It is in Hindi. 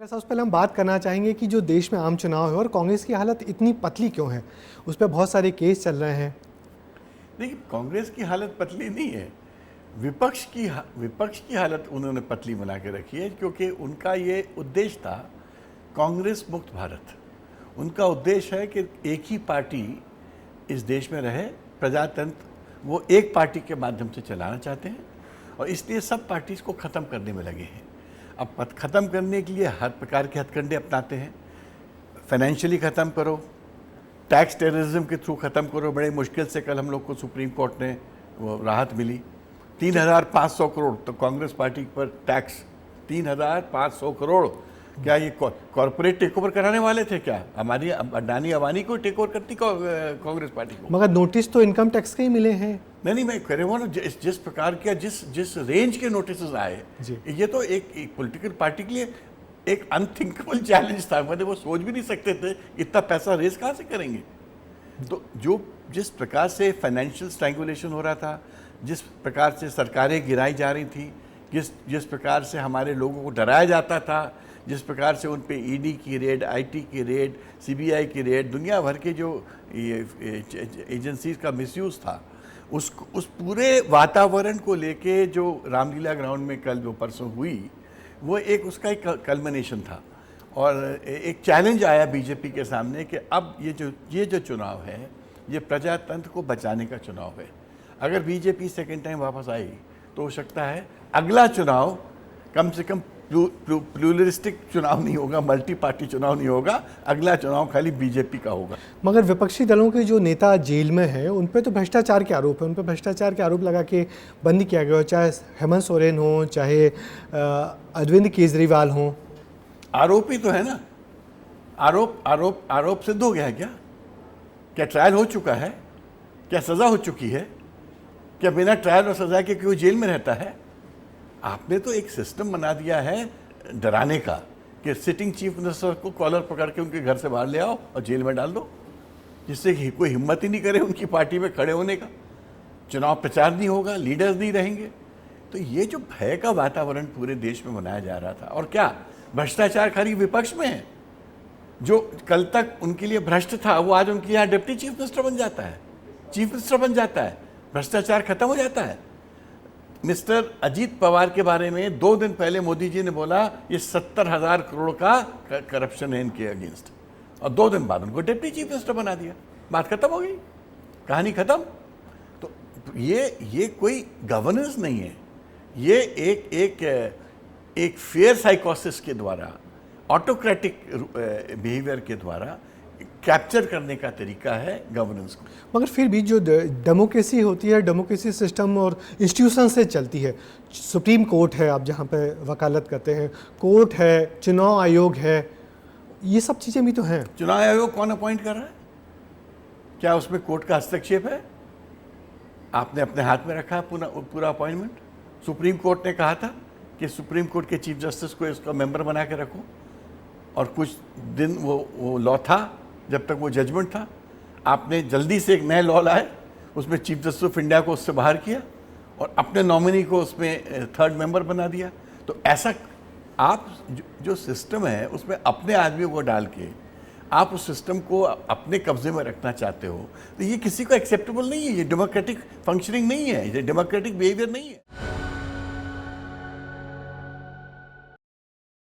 सबसे पहले हम बात करना चाहेंगे कि जो देश में आम चुनाव है और कांग्रेस की हालत इतनी पतली क्यों है। उस पर बहुत सारे केस चल रहे हैं। देखिए, कांग्रेस की हालत पतली नहीं है, विपक्ष की हालत उन्होंने पतली बना के रखी है, क्योंकि उनका ये उद्देश्य था कांग्रेस मुक्त भारत। उनका उद्देश्य है कि एक ही पार्टी इस देश में रहे, प्रजातंत्र वो एक पार्टी के माध्यम से चलाना चाहते हैं और इसलिए सब पार्टीज को ख़त्म करने में लगे हैं। अब ख़त्म करने के लिए हर प्रकार के हथकंडे अपनाते हैं। फाइनेंशियली ख़त्म करो, टैक्स टेररिज्म के थ्रू ख़त्म करो। बड़े मुश्किल से कल हम लोग को सुप्रीम कोर्ट ने वो राहत मिली, 3,500 करोड़। तो कांग्रेस पार्टी पर टैक्स 3,500 करोड़। क्या ये कॉर्पोरेट टेक ओवर कराने वाले थे क्या? हमारी अडानी अवानी को टेक ओवर करती कांग्रेस पार्टी को? मगर नोटिस तो इनकम टैक्स के ही मिले हैं। नहीं, मैं कह रहा हूँ ना, जिस प्रकार के जिस रेंज के नोटिस आए, ये तो एक पॉलिटिकल पार्टी के लिए एक अनथिंकेबल चैलेंज था। मतलब वो सोच भी नहीं सकते थे इतना पैसा रेज कहाँ से करेंगे। तो जिस प्रकार से फाइनेंशियल स्ट्रैंगुलेशन हो रहा था, जिस प्रकार से सरकारें गिराई जा रही थी, जिस प्रकार से हमारे लोगों को डराया जाता था, जिस प्रकार से उन पे ईडी की रेड, आईटी की रेड, सीबीआई की रेड, दुनिया भर के जो एजेंसीज का मिसयूज था, उस पूरे वातावरण को लेके जो रामलीला ग्राउंड में कल जो परसों हुई, वो एक उसका एक कल्मिनेशन था। और एक चैलेंज आया बीजेपी के सामने कि अब ये जो चुनाव है, ये प्रजातंत्र को बचाने का चुनाव है। अगर बीजेपी सेकेंड टाइम वापस आई तो हो सकता है अगला चुनाव कम से कम प्लूरलिस्टिक चुनाव नहीं होगा, मल्टी पार्टी चुनाव नहीं होगा, अगला चुनाव खाली बीजेपी का होगा। मगर विपक्षी दलों के जो नेता जेल में हैं, उन पे तो भ्रष्टाचार के आरोप है, उन पे भ्रष्टाचार के आरोप लगा के बंद किया गया, चाहे हेमंत सोरेन हो, चाहे अरविंद केजरीवाल हो। आरोप ही तो है ना, आरोप सिद्ध हो गया है क्या ट्रायल हो चुका है? क्या सजा हो चुकी है? क्या बिना ट्रायल और सजा के कोई जेल में रहता है? आपने तो एक सिस्टम बना दिया है डराने का कि सिटिंग चीफ मिनिस्टर को कॉलर पकड़ के उनके घर से बाहर ले आओ और जेल में डाल दो, जिससे कि कोई हिम्मत ही नहीं करे उनकी पार्टी में खड़े होने का। चुनाव प्रचार नहीं होगा, लीडर्स नहीं रहेंगे। तो ये जो भय का वातावरण पूरे देश में बनाया जा रहा था, और क्या भ्रष्टाचार खाली विपक्ष में है? जो कल तक उनके लिए भ्रष्ट था, वो आज उनके यहाँ डिप्टी चीफ मिनिस्टर बन जाता है, चीफ मिनिस्टर बन जाता है, भ्रष्टाचार खत्म हो जाता है। मिस्टर अजीत पवार के बारे में 2 दिन पहले मोदी जी ने बोला ये 70,000 करोड़ का करप्शन है इनके अगेंस्ट, और 2 दिन बाद उनको डिप्टी चीफ मिनिस्टर बना दिया। बात खत्म हो गई, कहानी खत्म। तो ये कोई गवर्नेंस नहीं है, ये एक फेयर साइकोसिस के द्वारा, ऑटोक्रेटिक बिहेवियर के द्वारा कैप्चर करने का तरीका है गवर्नेंस को। मगर फिर भी जो डेमोक्रेसी होती है, डेमोक्रेसी सिस्टम और इंस्टीट्यूशन से चलती है। सुप्रीम कोर्ट है, आप जहाँ पे वकालत करते हैं, कोर्ट है, चुनाव आयोग है, ये सब चीज़ें भी तो हैं। चुनाव आयोग कौन अपॉइंट कर रहा है? क्या उसमें कोर्ट का हस्तक्षेप है? आपने अपने हाथ में रखा पूरा अपॉइंटमेंट। सुप्रीम कोर्ट ने कहा था कि सुप्रीम कोर्ट के चीफ जस्टिस को इसका मेंबर बना के रखो, और कुछ दिन वो लॉ था, जब तक वो जजमेंट था। आपने जल्दी से एक नए लॉ लाए, उसमें चीफ जस्टिस ऑफ इंडिया को उससे बाहर किया और अपने नॉमिनी को उसमें 3rd मेंबर बना दिया। तो ऐसा आप जो सिस्टम है उसमें अपने आदमियों को डाल के आप उस सिस्टम को अपने कब्जे में रखना चाहते हो, तो ये किसी को एक्सेप्टेबल नहीं है। ये डेमोक्रेटिक फंक्शनिंग नहीं है, ये डेमोक्रेटिक बिहेवियर नहीं है।